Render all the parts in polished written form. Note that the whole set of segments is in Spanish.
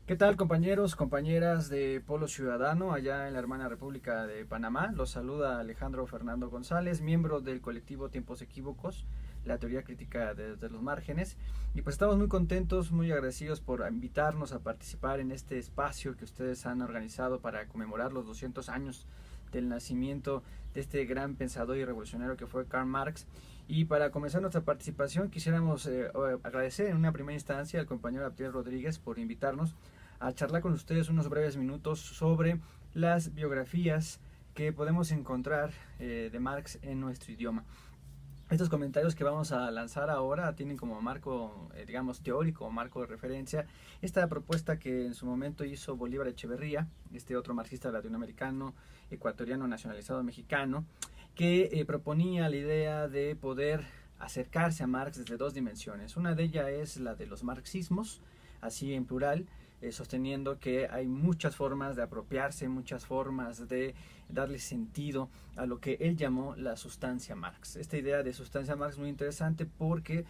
¿Qué tal, compañeros, compañeras de Polo Ciudadano allá en la hermana República de Panamá? Los saluda Alejandro Fernando González, miembro del colectivo Tiempos Equívocos, la teoría crítica desde los márgenes. Y pues estamos muy contentos, muy agradecidos por invitarnos a participar en este espacio que ustedes han organizado para conmemorar los 200 años del nacimiento de este gran pensador y revolucionario que fue Karl Marx. Y para comenzar nuestra participación quisiéramos agradecer en una primera instancia al compañero Abdiel Rodríguez por invitarnos a charlar con ustedes unos breves minutos sobre las biografías que podemos encontrar de Marx en nuestro idioma. Estos comentarios que vamos a lanzar ahora tienen como marco, digamos, teórico, marco de referencia, esta propuesta que en su momento hizo Bolívar Echeverría, este otro marxista latinoamericano, ecuatoriano, nacionalizado mexicano, que proponía la idea de poder acercarse a Marx desde dos dimensiones. Una de ellas es la de los marxismos, así en plural, sosteniendo que hay muchas formas de apropiarse, muchas formas de darle sentido a lo que él llamó la sustancia Marx. Esta idea de sustancia Marx es muy interesante porque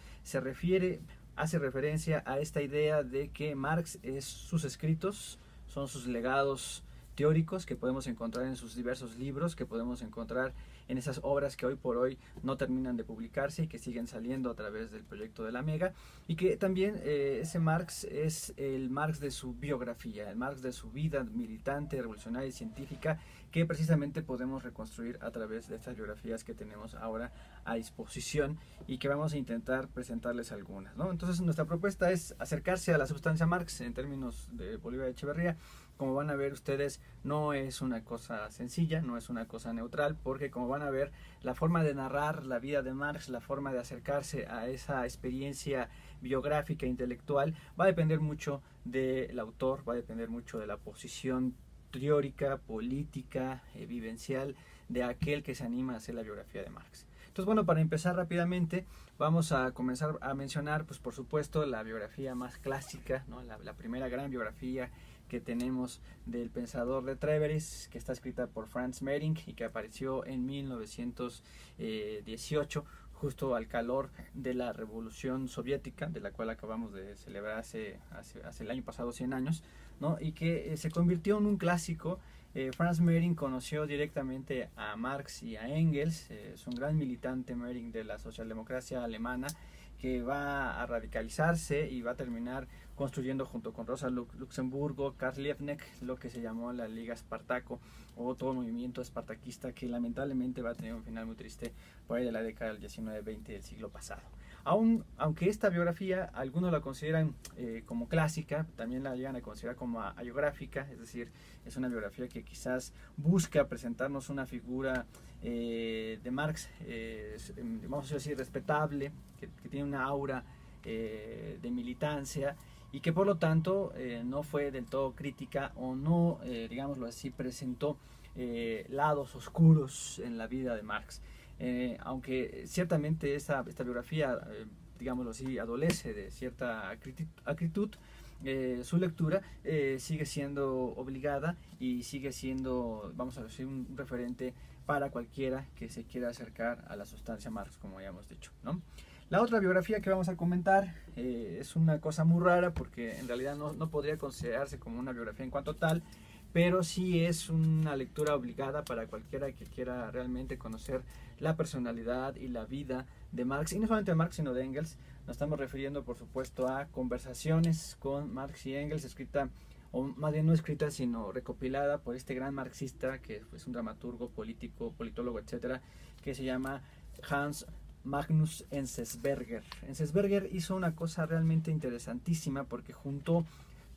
hace referencia a esta idea de que Marx es sus escritos, son sus legados teóricos que podemos encontrar en sus diversos libros, que podemos encontrar en esas obras que hoy por hoy no terminan de publicarse y que siguen saliendo a través del proyecto de la Mega, y que también ese Marx es el Marx de su biografía, el Marx de su vida militante, revolucionaria y científica, que precisamente podemos reconstruir a través de estas biografías que tenemos ahora a disposición y que vamos a intentar presentarles algunas, ¿no? Entonces nuestra propuesta es acercarse a la sustancia Marx en términos de Bolívar Echeverría. Como van a ver ustedes, no es una cosa sencilla, no es una cosa neutral, porque como van a ver, la forma de narrar la vida de Marx, la forma de acercarse a esa experiencia biográfica e intelectual, va a depender mucho del autor, va a depender mucho de la posición teórica, política, vivencial de aquel que se anima a hacer la biografía de Marx. Entonces, bueno, para empezar rápidamente, vamos a comenzar a mencionar, pues por supuesto, la biografía más clásica, ¿no? La primera gran biografía que tenemos del pensador de Trèveris, que está escrita por Franz Mehring y que apareció en 1918, justo al calor de la Revolución Soviética, de la cual acabamos de celebrar hace el año pasado 100 años, ¿no? Y que se convirtió en un clásico. Franz Mehring conoció directamente a Marx y a Engels, es un gran militante Mehring de la socialdemocracia alemana, que va a radicalizarse y va a terminar construyendo junto con Rosa Luxemburgo, Karl Liebknecht, lo que se llamó la Liga Espartaco o todo el movimiento espartaquista, que lamentablemente va a tener un final muy triste por ahí de la década del 19-20 del siglo pasado. Aunque esta biografía algunos la consideran como clásica, también la llegan a considerar como hagiográfica, es decir, es una biografía que quizás busca presentarnos una figura de Marx, vamos a decir, respetable, que tiene una aura de militancia y que por lo tanto no fue del todo crítica o no, digámoslo así, presentó lados oscuros en la vida de Marx. Aunque ciertamente esta biografía, digámoslo así, adolece de cierta acritud, su lectura sigue siendo obligada y sigue siendo, vamos a decir, un referente para cualquiera que se quiera acercar a la sustancia Marx, como ya hemos dicho, ¿no? La otra biografía que vamos a comentar es una cosa muy rara porque en realidad no podría considerarse como una biografía en cuanto tal, pero sí es una lectura obligada para cualquiera que quiera realmente conocer la personalidad y la vida de Marx, y no solamente de Marx sino de Engels. Nos estamos refiriendo por supuesto a Conversaciones con Marx y Engels, escrita, o más bien no escrita sino recopilada por este gran marxista que es un dramaturgo, político, politólogo, etcétera, que se llama Hans Magnus Enzensberger. Enzensberger hizo una cosa realmente interesantísima porque juntó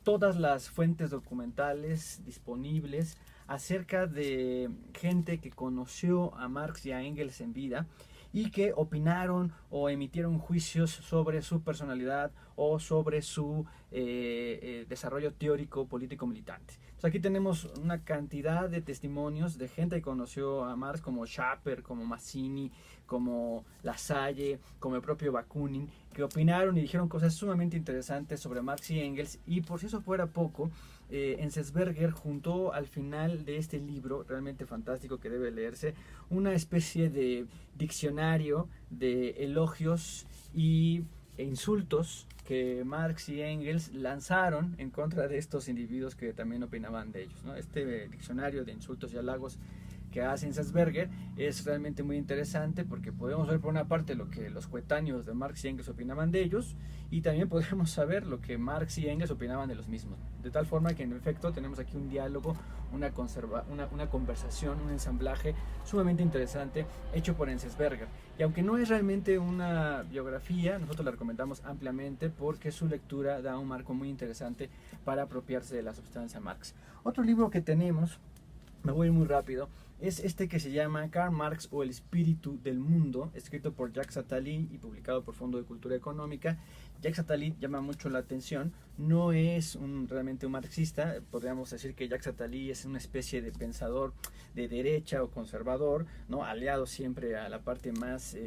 todas las fuentes documentales disponibles acerca de gente que conoció a Marx y a Engels en vida y que opinaron o emitieron juicios sobre su personalidad o sobre su desarrollo teórico, político, militante. Entonces aquí tenemos una cantidad de testimonios de gente que conoció a Marx, como Schapper, como Mazzini, como Lasalle, como el propio Bakunin, que opinaron y dijeron cosas sumamente interesantes sobre Marx y Engels. Y por si eso fuera poco, Enzensberger juntó al final de este libro, realmente fantástico que debe leerse, una especie de diccionario de elogios y insultos que Marx y Engels lanzaron en contra de estos individuos que también opinaban de ellos, ¿no? Este diccionario de insultos y halagos que hace Enzensberger es realmente muy interesante porque podemos ver por una parte lo que los coetáneos de Marx y Engels opinaban de ellos y también podemos saber lo que Marx y Engels opinaban de los mismos, de tal forma que en efecto tenemos aquí un diálogo, una conversación, un ensamblaje sumamente interesante hecho por Enzensberger. Y aunque no es realmente una biografía, nosotros la recomendamos ampliamente porque su lectura da un marco muy interesante para apropiarse de la substancia Marx. Otro libro que tenemos, me voy a ir muy rápido, es este que se llama Karl Marx o el espíritu del mundo, escrito por Jacques Attali y publicado por Fondo de Cultura Económica. Jacques Attali llama mucho la atención, no es realmente un marxista, podríamos decir que Jacques Attali es una especie de pensador de derecha o conservador, ¿no? Aliado siempre a la parte más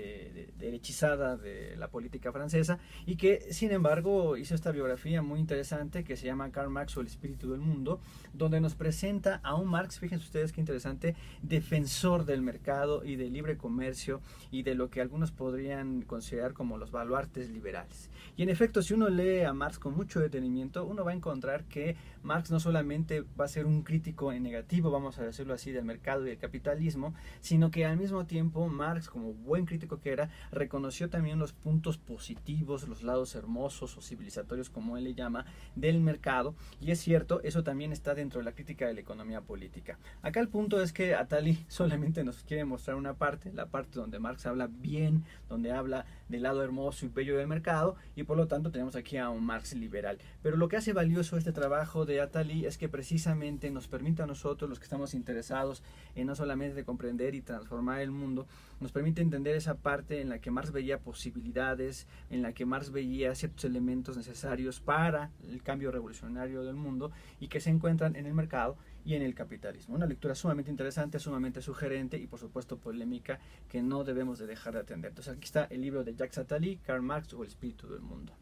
derechizada de la política francesa, y que sin embargo hizo esta biografía muy interesante que se llama Karl Marx o el espíritu del mundo, donde nos presenta a un Marx, fíjense ustedes qué interesante, defensor del mercado y del libre comercio y de lo que algunos podrían considerar como los baluartes liberales. Y en efecto, si uno lee a Marx con mucho detenimiento, uno va a encontrar que Marx no solamente va a ser un crítico en negativo, vamos a decirlo así, del mercado y del capitalismo, sino que al mismo tiempo Marx, como buen crítico que era, reconoció también los puntos positivos, los lados hermosos o civilizatorios, como él le llama, del mercado. Y es cierto, eso también está dentro de la crítica de la economía política. Acá el punto es que Attali solamente nos quiere mostrar una parte, la parte donde Marx habla bien, donde habla del lado hermoso y bello del mercado, y por lo tanto tenemos aquí a un Marx liberal. Pero lo que hace valioso este trabajo de Attali es que precisamente nos permite a nosotros, los que estamos interesados en no solamente comprender y transformar el mundo, nos permite entender esa parte en la que Marx veía posibilidades, en la que Marx veía ciertos elementos necesarios para el cambio revolucionario del mundo y que se encuentran en el mercado y en el capitalismo. Una lectura sumamente interesante, sumamente sugerente y por supuesto polémica que no debemos de dejar de atender. Entonces aquí está el libro de Jacques Attali, Karl Marx o el espíritu del mundo.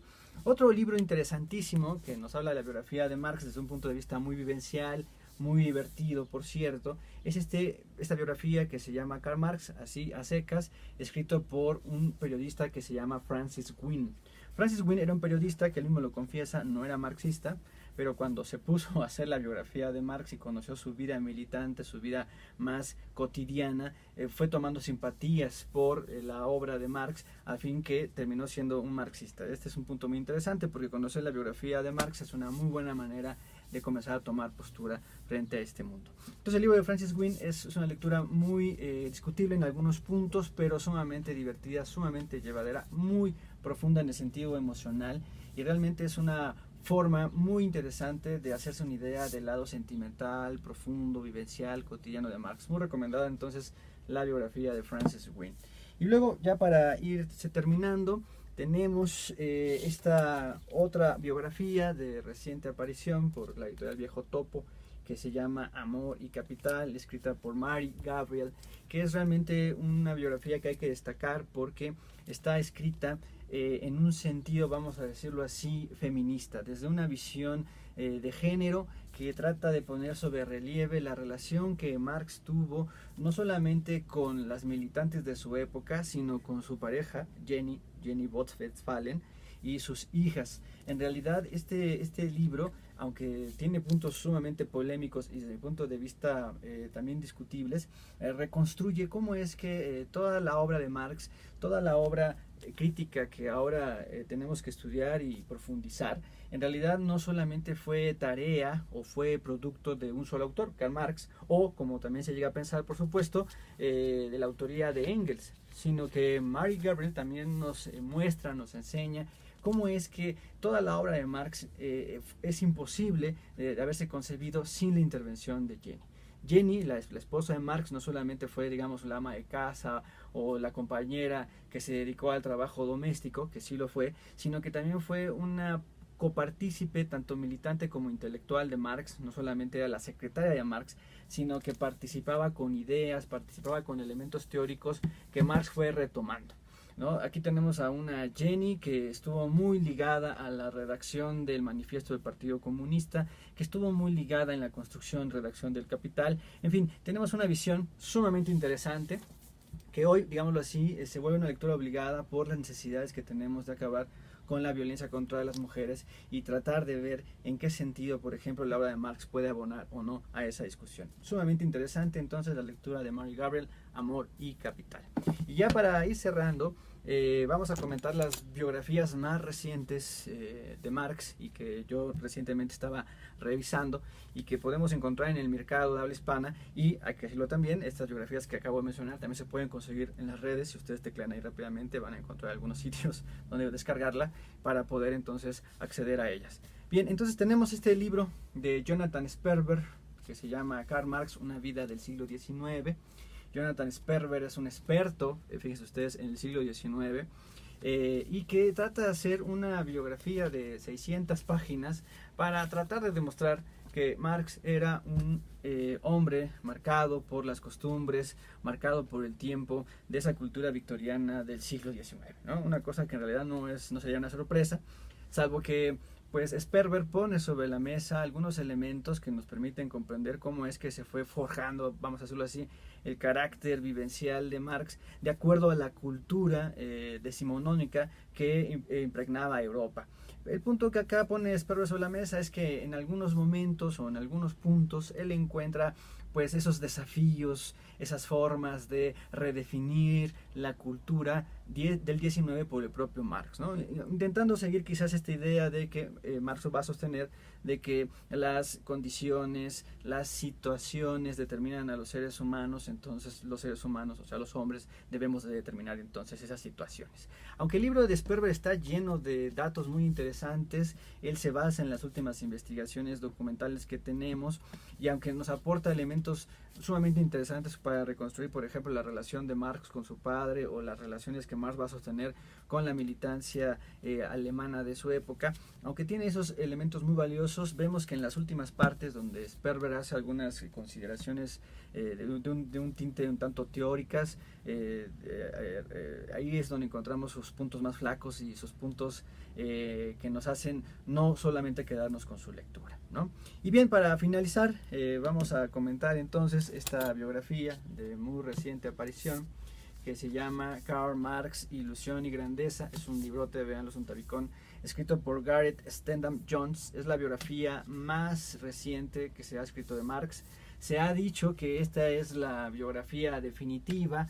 Otro libro interesantísimo que nos habla de la biografía de Marx desde un punto de vista muy vivencial, muy divertido, por cierto, es esta biografía que se llama Karl Marx, así a secas, escrito por un periodista que se llama Francis Gwynne. Francis Gwynne era un periodista que él mismo lo confiesa, no era marxista, pero cuando se puso a hacer la biografía de Marx y conoció su vida militante, su vida más cotidiana, fue tomando simpatías por la obra de Marx, a fin que terminó siendo un marxista. Este es un punto muy interesante porque conocer la biografía de Marx es una muy buena manera de comenzar a tomar postura frente a este mundo. Entonces el libro de Francis Gwynne es una lectura muy discutible en algunos puntos, pero sumamente divertida, sumamente llevadera, muy profunda en el sentido emocional, y realmente es una forma muy interesante de hacerse una idea del lado sentimental, profundo, vivencial, cotidiano de Marx. Muy recomendada entonces la biografía de Francis Gwynne. Y luego, ya para irse terminando, tenemos esta otra biografía de reciente aparición por la editorial Viejo Topo, que se llama Amor y Capital, escrita por Mary Gabriel, que es realmente una biografía que hay que destacar porque está escrita en un sentido, vamos a decirlo así, feminista, desde una visión de género que trata de poner sobre relieve la relación que Marx tuvo no solamente con las militantes de su época, sino con su pareja, Jenny Booth Westphalen, y sus hijas. En realidad este libro, aunque tiene puntos sumamente polémicos y desde mi punto de vista también discutibles, reconstruye cómo es que toda la obra de Marx, toda la obra crítica que ahora tenemos que estudiar y profundizar, en realidad no solamente fue tarea o fue producto de un solo autor, Karl Marx, o como también se llega a pensar, por supuesto, de la autoría de Engels, sino que Mary Gabriel también nos muestra, nos enseña cómo es que toda la obra de Marx es imposible de haberse concebido sin la intervención de Jenny. Jenny, la esposa de Marx, no solamente fue, digamos, la ama de casa o la compañera que se dedicó al trabajo doméstico, que sí lo fue, sino que también fue una copartícipe, tanto militante como intelectual de Marx. No solamente era la secretaria de Marx, sino que participaba con ideas, participaba con elementos teóricos que Marx fue retomando, ¿no? Aquí tenemos a una Jenny que estuvo muy ligada a la redacción del manifiesto del Partido Comunista, que estuvo muy ligada en la construcción, redacción del Capital. En fin, tenemos una visión sumamente interesante que hoy, digámoslo así, se vuelve una lectura obligada por las necesidades que tenemos de acabar con la violencia contra las mujeres y tratar de ver en qué sentido, por ejemplo, la obra de Marx puede abonar o no a esa discusión. Sumamente interesante entonces la lectura de Mary Gabriel, Amor y Capital. Y ya para ir cerrando, vamos a comentar las biografías más recientes de Marx y que yo recientemente estaba revisando y que podemos encontrar en el mercado de habla hispana, y hay que decirlo también, estas biografías que acabo de mencionar también se pueden conseguir en las redes. Si ustedes teclean ahí rápidamente van a encontrar algunos sitios donde descargarla para poder entonces acceder a ellas. Bien, entonces tenemos este libro de Jonathan Sperber que se llama Karl Marx, una vida del siglo XIX. Jonathan Sperber es un experto, fíjense ustedes, en el siglo XIX, y que trata de hacer una biografía de 600 páginas para tratar de demostrar que Marx era un hombre marcado por las costumbres, marcado por el tiempo de esa cultura victoriana del siglo XIX, ¿no? Una cosa que en realidad no sería una sorpresa, salvo que pues Sperber pone sobre la mesa algunos elementos que nos permiten comprender cómo es que se fue forjando, vamos a decirlo así, el carácter vivencial de Marx de acuerdo a la cultura decimonónica que impregnaba a Europa. El punto que acá pone Sperber sobre la mesa es que en algunos momentos o en algunos puntos él encuentra pues esos desafíos, esas formas de redefinir la cultura del 19 por el propio Marx, ¿no? Intentando seguir quizás esta idea de que Marx va a sostener de que las condiciones, las situaciones determinan a los seres humanos, entonces los seres humanos, o sea los hombres, debemos de determinar entonces esas situaciones. Aunque el libro de Sperber está lleno de datos muy interesantes, él se basa en las últimas investigaciones documentales que tenemos, y aunque nos aporta elementos sumamente interesantes para reconstruir, por ejemplo, la relación de Marx con su padre o las relaciones que Marx va a sostener con la militancia alemana de su época, aunque tiene esos elementos muy valiosos, vemos que en las últimas partes donde Sperber hace algunas consideraciones de un tinte un tanto teóricas, ahí es donde encontramos sus puntos más flacos y sus puntos que nos hacen no solamente quedarnos con su lectura, ¿no? Y bien, para finalizar, vamos a comentar entonces esta biografía de muy reciente aparición que se llama Karl Marx, Ilusión y Grandeza. Es un librote, véanlo, es un tabicón, escrito por Gareth Stendhal Jones. Es la biografía más reciente que se ha escrito de Marx. Se ha dicho que esta es la biografía definitiva.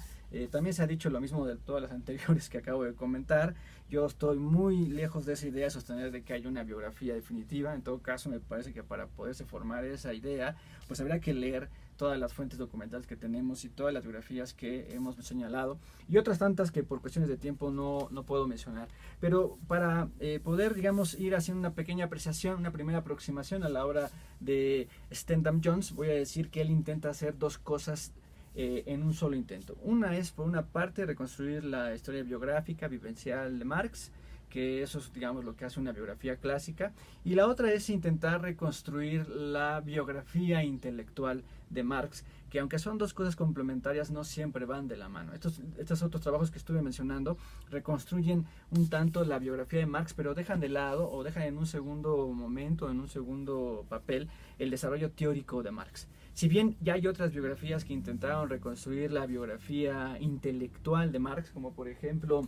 También se ha dicho lo mismo de todas las anteriores que acabo de comentar. Yo estoy muy lejos de esa idea de sostener de que hay una biografía definitiva. En todo caso, me parece que para poderse formar esa idea, pues habría que leer todas las fuentes documentales que tenemos y todas las biografías que hemos señalado y otras tantas que por cuestiones de tiempo no puedo mencionar. Pero para poder, digamos, ir haciendo una pequeña apreciación, una primera aproximación a la obra de Stendhal Jones, voy a decir que él intenta hacer dos cosas en un solo intento. Una es, por una parte, reconstruir la historia biográfica, vivencial de Marx, que eso es, digamos, lo que hace una biografía clásica, y la otra es intentar reconstruir la biografía intelectual de Marx, que aunque son dos cosas complementarias, no siempre van de la mano. Estos otros trabajos que estuve mencionando reconstruyen un tanto la biografía de Marx, pero dejan de lado o dejan en un segundo momento, en un segundo papel, el desarrollo teórico de Marx. Si bien ya hay otras biografías que intentaron reconstruir la biografía intelectual de Marx, como por ejemplo,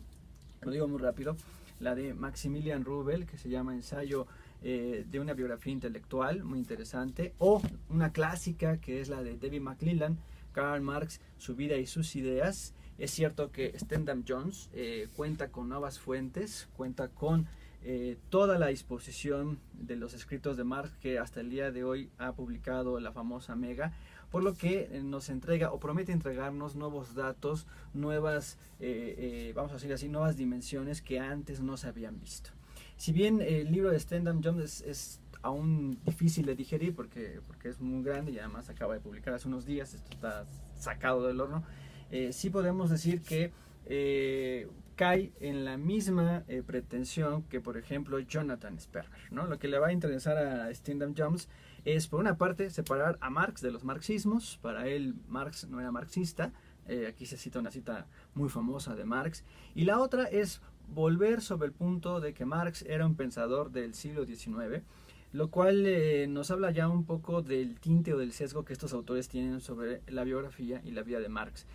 lo digo muy rápido, la de Maximilian Rubel, que se llama Ensayo de una biografía intelectual, muy interesante, o una clásica que es la de David McClellan, Karl Marx, su vida y sus ideas. Es cierto que Stendhal Jones cuenta con nuevas fuentes, cuenta con toda la disposición de los escritos de Marx que hasta el día de hoy ha publicado la famosa Mega, por lo que nos entrega o promete entregarnos nuevos datos, nuevas, vamos a decir así, nuevas dimensiones que antes no se habían visto. Si bien el libro de Stendhal Jones es aún difícil de digerir porque es muy grande y además acaba de publicar hace unos días, esto está sacado del horno, sí podemos decir que cae en la misma pretensión que, por ejemplo, Jonathan Sperber, ¿no? Lo que le va a interesar a Stendhal Jones es, por una parte, separar a Marx de los marxismos. Para él, Marx no era marxista. Aquí se cita una cita muy famosa de Marx. Y la otra es volver sobre el punto de que Marx era un pensador del siglo XIX, lo cual nos habla ya un poco del tinte o del sesgo que estos autores tienen sobre la biografía y la vida de Marx.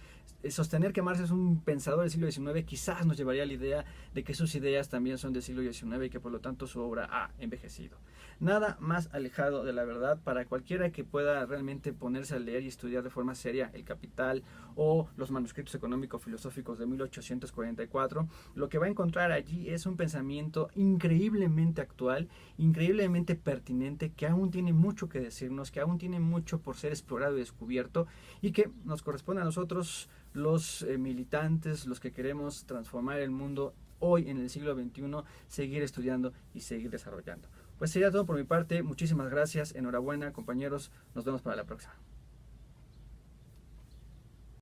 sostener que Marx es un pensador del siglo XIX quizás nos llevaría a la idea de que sus ideas también son del siglo XIX y que por lo tanto su obra ha envejecido. Nada más alejado de la verdad para cualquiera que pueda realmente ponerse a leer y estudiar de forma seria El Capital o los manuscritos económico-filosóficos de 1844. Lo que va a encontrar allí es un pensamiento increíblemente actual, increíblemente pertinente, que aún tiene mucho que decirnos, que aún tiene mucho por ser explorado y descubierto, y que nos corresponde a nosotros, los militantes, los que queremos transformar el mundo hoy en el siglo XXI, seguir estudiando y seguir desarrollando. Pues sería todo por mi parte, muchísimas gracias, enhorabuena compañeros, nos vemos para la próxima.